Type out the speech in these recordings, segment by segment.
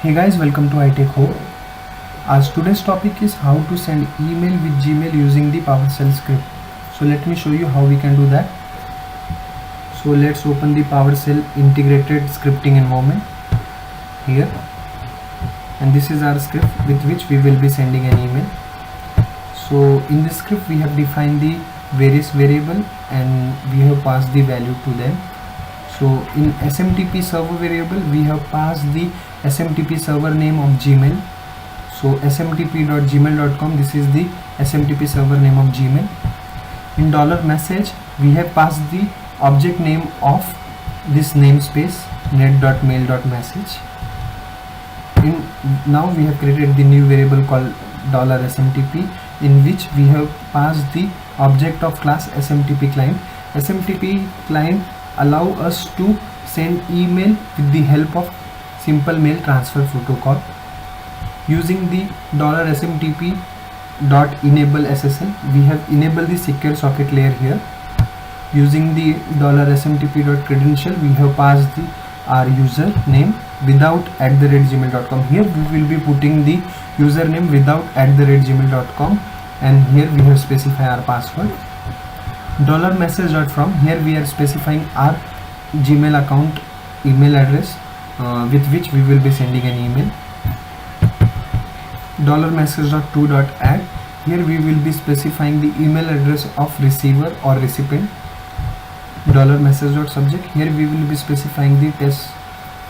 Hey guys, welcome to iTech Home. As today's topic is how to send email with Gmail using the PowerShell script. So let me show you how we can do that. So let's open the PowerShell integrated scripting environment here, and this is our script with which we will be sending an email. So in this script we have defined the various variable and we have passed the value to them. So in SMTP server variable we have passed the SMTP server name of Gmail. So smtp.gmail.com, this is the SMTP server name of Gmail. In $message we have passed the object name of this namespace net.mail.message. Now we have created the new variable called $smtp, in which we have passed the object of class SMTP client. SMTP client allow us to send email with the help of simple mail transfer protocol. Using the $smtp.enable SSL, we have enabled the secure socket layer here. Using the $smtp.credential, we have passed our user name without @gmail.com. Here we will be putting the username without @gmail.com, and here we have specified our password. $message.from, here we are specifying our Gmail account email address with which we will be sending an email. $message.to.add, here we will be specifying the email address of receiver or recipient. $message.subject, here we will be specifying the test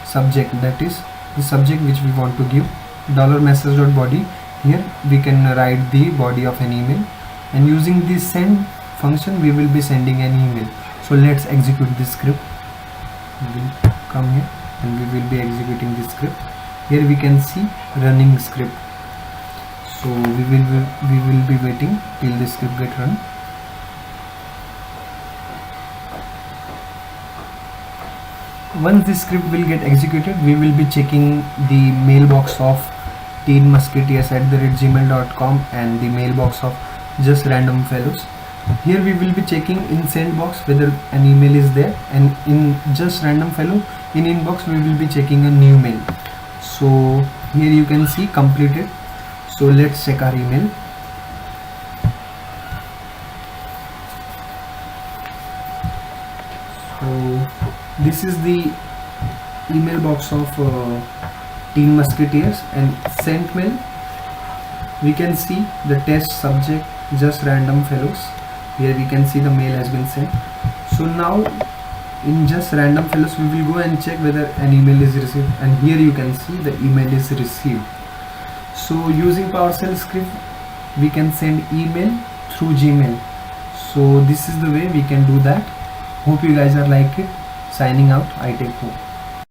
subject, that is the subject which we want to give. $message.body, here we can write the body of an email, and using the send function we will be sending an email. So let's execute this script. We will come here and we will be executing this script. Here we can see running script. So we will be waiting till the script get run. Once this script will get executed, we will be checking the mailbox of teenmusketeers@gmail.com and the mailbox of Just Random Fellows. Here we will be checking in send box whether an email is there, and in Just Random Fellow in inbox we will be checking a new mail. So here you can see completed. So let's check our email. So this is the email box of Teen Musketeers, and sent mail we can see the test subject Just Random Fellows. Here we can see the mail has been sent. So now in Just Random Fellows we will go and check whether an email is received, and here you can see the email is received. So using PowerShell script we can send email through Gmail. So this is the way we can do that. Hope you guys are like it. Signing out, iTech Home.